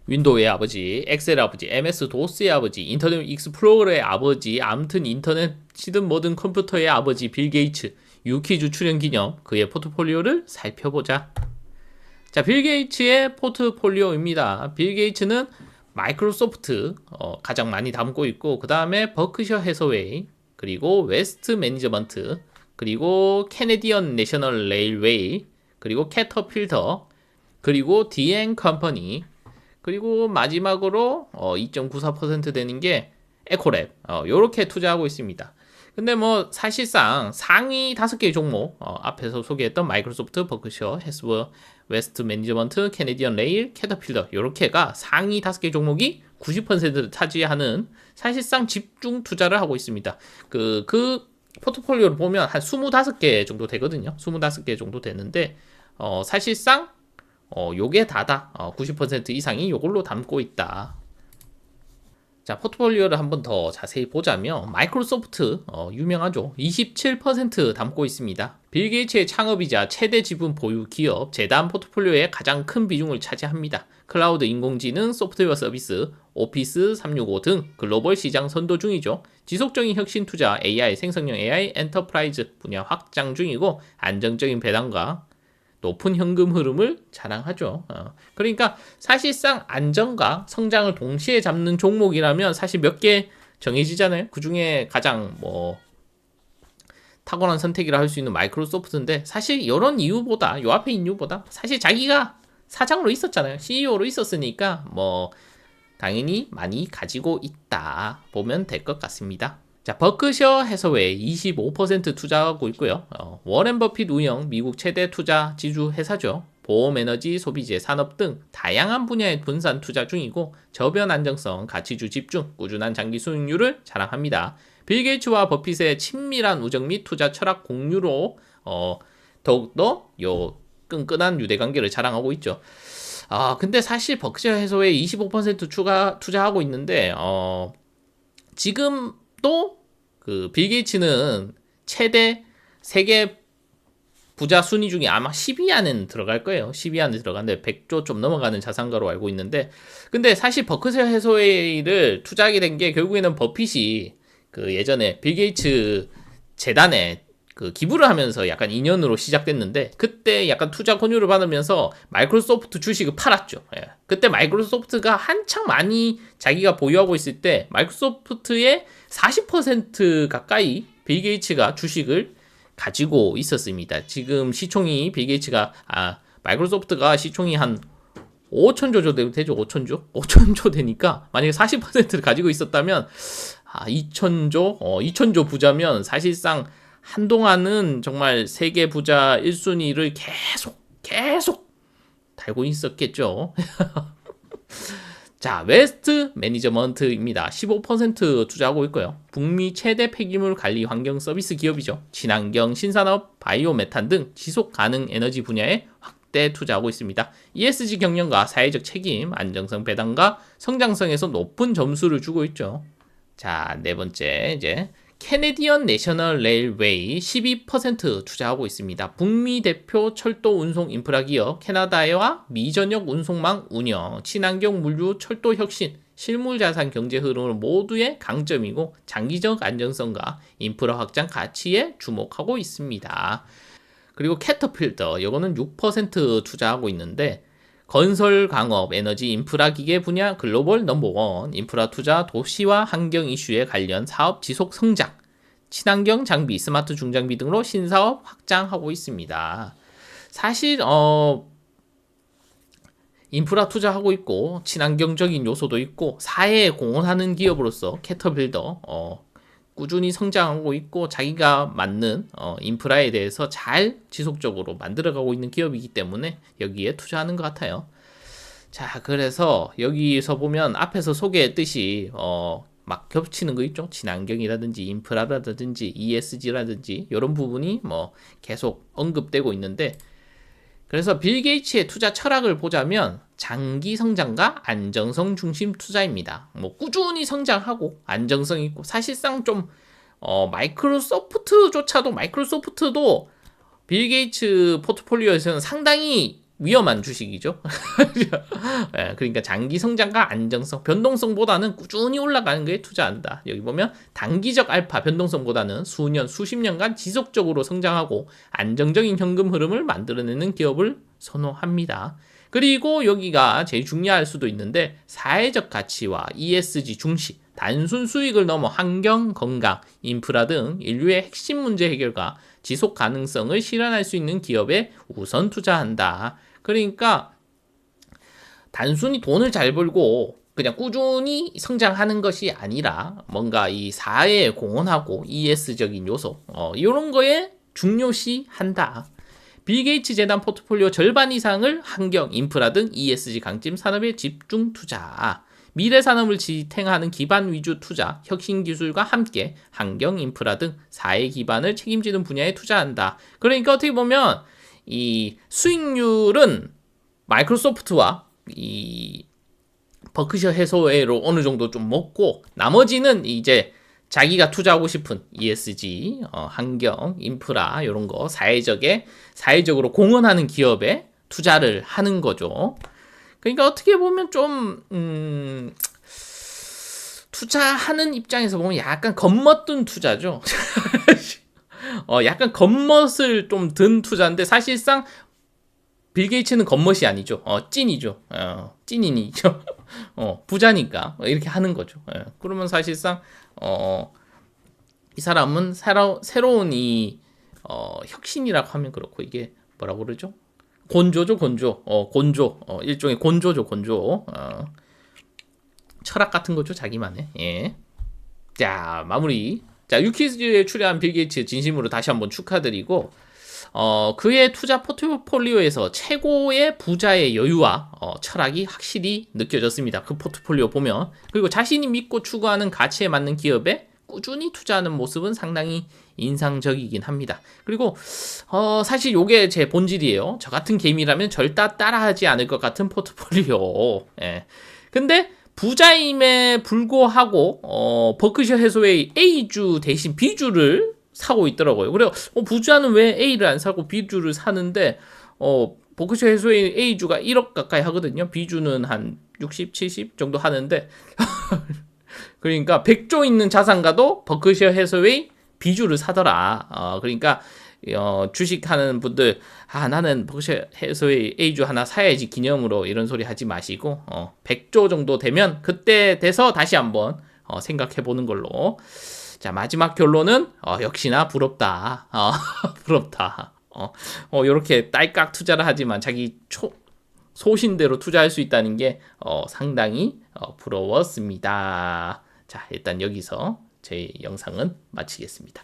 윈도우의 아버지, 엑셀의 아버지, MS 도스의 아버지, 인터넷 익스플로러의 아버지, 아무튼 인터넷이든 뭐든 컴퓨터의 아버지 빌 게이츠 유퀴즈 출연 기념 그의 포트폴리오를 살펴보자. 자, 빌 게이츠의 포트폴리오입니다. 빌 게이츠는 마이크로소프트 가장 많이 담고 있고, 그 다음에 버크셔 해서웨이, 그리고 웨스트 매니저먼트, 그리고 캐네디언 내셔널 레일웨이, 그리고 캐터필더, 그리고 디앤 컴퍼니, 그리고 마지막으로 2.94% 되는 게 에코랩, 요렇게 투자하고 있습니다. 근데 뭐 사실상 상위 5개의 종목, 앞에서 소개했던 마이크로소프트, 버크셔, 해스워, 웨스트 매니저먼트, 캐네디언 레일, 캐터필더 요렇게가 상위 5개 종목이 90%를 차지하는 사실상 집중 투자를 하고 있습니다. 그 포트폴리오를 보면 한 25개 정도 되거든요. 25개 정도 되는데 사실상 요게 다다. 90% 이상이 요걸로 담고 있다. 자, 포트폴리오를 한번 더 자세히 보자면 마이크로소프트 유명하죠. 27% 담고 있습니다. 빌 게이츠의 창업이자 최대 지분 보유 기업 재단 포트폴리오의 가장 큰 비중을 차지합니다. 클라우드 인공지능 소프트웨어 서비스, 오피스 365 등 글로벌 시장 선도 중이죠. 지속적인 혁신 투자, AI, 생성형 AI, 엔터프라이즈 분야 확장 중이고 안정적인 배당과 높은 현금 흐름을 자랑하죠. 그러니까 사실상 안정과 성장을 동시에 잡는 종목이라면 사실 몇 개 정해지잖아요. 그 중에 가장 뭐 탁월한 선택이라 할 수 있는 마이크로소프트인데, 사실 이런 이유보다, 요 앞에 있는 이유보다 사실 자기가 사장으로 있었잖아요. CEO로 있었으니까 뭐 당연히 많이 가지고 있다 보면 될 것 같습니다. 자, 버크셔 해서웨이 25% 투자하고 있고요. 워렌 버핏 운영 미국 최대 투자 지주 회사죠. 보험, 에너지, 소비재, 산업 등 다양한 분야에 분산 투자 중이고 저변 안정성, 가치주 집중, 꾸준한 장기 수익률을 자랑합니다. 빌 게이츠와 버핏의 친밀한 우정 및 투자 철학 공유로 더욱더 요 끈끈한 유대관계를 자랑하고 있죠. 근데 사실 버크셔 해서웨이 25% 투자하고 있는데 지금도 그 빌 게이츠는 최대 세계 부자 순위 중에 아마 10위 안에는 들어갈 거예요. 10위 안에 들어가는데 100조 좀 넘어가는 자산가로 알고 있는데, 근데 사실 버크셔 해서웨이를 투자하게 된 게 결국에는 버핏이 그 예전에 빌 게이츠 재단에 그 기부를 하면서 약간 인연으로 시작됐는데, 그때 약간 투자 권유를 받으면서 마이크로소프트 주식을 팔았죠. 그때 마이크로소프트가 한창 많이 자기가 보유하고 있을 때 마이크로소프트의 40% 가까이 빌 게이츠가 주식을 가지고 있었습니다. 지금 시총이 빌 게이츠가 마이크로소프트가 시총이 한 5천조 정도 되죠. 5천조 되니까 만약에 40%를 가지고 있었다면 2천조 부자면 사실상 한동안은 정말 세계 부자 1순위를 계속 달고 있었겠죠. 자, 웨스트 매니저먼트입니다. 15% 투자하고 있고요. 북미 최대 폐기물 관리 환경 서비스 기업이죠. 친환경 신산업, 바이오 메탄 등 지속 가능 에너지 분야에 확대 투자하고 있습니다. ESG 경영과 사회적 책임, 안정성 배당과 성장성에서 높은 점수를 주고 있죠. 자, 네 번째 이제 캐네디언 내셔널 레일웨이 12% 투자하고 있습니다. 북미 대표 철도 운송 인프라 기업, 캐나다와 미 전역 운송망 운영, 친환경 물류 철도 혁신, 실물 자산 경제 흐름을 모두의 강점이고 장기적 안정성과 인프라 확장 가치에 주목하고 있습니다. 그리고 캐터필더, 이거는 6% 투자하고 있는데 건설, 광업, 에너지, 인프라 기계 분야 글로벌 넘버원, 인프라 투자, 도시와 환경 이슈에 관련 사업 지속 성장, 친환경 장비, 스마트 중장비 등으로 신사업 확장하고 있습니다. 사실 인프라 투자하고 있고 친환경적인 요소도 있고 사회에 공헌하는 기업으로서 캐터필더 꾸준히 성장하고 있고 자기가 맞는 인프라에 대해서 잘 지속적으로 만들어가고 있는 기업이기 때문에 여기에 투자하는 것 같아요. 자, 그래서 여기서 보면 앞에서 소개했듯이 막 겹치는 거 있죠. 친환경이라든지 인프라라든지 ESG라든지 이런 부분이 뭐 계속 언급되고 있는데, 그래서 빌 게이츠의 투자 철학을 보자면 장기 성장과 안정성 중심 투자입니다. 뭐 꾸준히 성장하고 안정성 있고, 사실상 좀 마이크로소프트도 빌 게이츠 포트폴리오에서는 상당히 위험한 주식이죠. 예, 그러니까 장기 성장과 안정성, 변동성보다는 꾸준히 올라가는 거에 투자한다. 여기 보면 단기적 알파 변동성보다는 수년, 수십 년간 지속적으로 성장하고 안정적인 현금 흐름을 만들어내는 기업을 선호합니다. 그리고 여기가 제일 중요할 수도 있는데 사회적 가치와 ESG 중시, 단순 수익을 넘어 환경, 건강, 인프라 등 인류의 핵심 문제 해결과 지속 가능성을 실현할 수 있는 기업에 우선 투자한다. 그러니까 단순히 돈을 잘 벌고 그냥 꾸준히 성장하는 것이 아니라 뭔가 이 사회에 공헌하고 ES적인 요소 이런 거에 중요시한다. 빌 게이츠 재단 포트폴리오 절반 이상을 환경, 인프라 등 ESG 강점 산업에 집중 투자. 미래 산업을 지탱하는 기반 위주 투자, 혁신 기술과 함께 환경, 인프라 등 사회 기반을 책임지는 분야에 투자한다. 그러니까 어떻게 보면 이 수익률은 마이크로소프트와 이 버크셔 해서웨이로 어느 정도 좀 먹고 나머지는 이제 자기가 투자하고 싶은 ESG, 환경, 인프라 이런 거 사회적으로 공헌하는 기업에 투자를 하는 거죠. 그러니까 어떻게 보면 좀 투자하는 입장에서 보면 약간 겉멋든 투자죠. 약간 겉멋을 좀 든 투자인데 사실상 빌 게이츠는 겉멋이 아니죠. 찐이죠. 찐인이죠. 부자니까 이렇게 하는 거죠. 그러면 사실상 이 사람은 새로운 이 혁신이라고 하면 그렇고 이게 뭐라고 그러죠? 곤조죠, 곤조. 곤조. 일종의 곤조죠, 곤조. 철학 같은 거죠, 자기만의. 예. 자, 마무리. 자, 유퀴즈에 출연한 빌 게이츠 진심으로 다시 한번 축하드리고 그의 투자 포트폴리오에서 최고의 부자의 여유와 철학이 확실히 느껴졌습니다. 그 포트폴리오 보면. 그리고 자신이 믿고 추구하는 가치에 맞는 기업에 꾸준히 투자하는 모습은 상당히 인상적이긴 합니다. 그리고 사실 요게 제 본질이에요. 저 같은 개미라면 절대 따라하지 않을 것 같은 포트폴리오. 예. 근데 부자임에 불구하고 버크셔 해서웨이 A주 대신 B주를 사고 있더라고요. 그래요. 부자는 왜 A를 안 사고 B주를 사는데 버크셔 해서웨이 A주가 1억 가까이 하거든요. B주는 한 60, 70 정도 하는데 그러니까 100조 있는 자산가도 버크셔 해서웨이 B주를 사더라. 그러니까 주식하는 분들 나는 버크셔 해서웨이 A주 하나 사야지 기념으로 이런 소리 하지 마시고 100조 정도 되면 그때 돼서 다시 한번 생각해 보는 걸로. 자, 마지막 결론은 역시나 부럽다. 부럽다. 요렇게 딸깍 투자를 하지만 자기 소신대로 투자할 수 있다는 게 상당히 부러웠습니다. 자, 일단 여기서 제 영상은 마치겠습니다.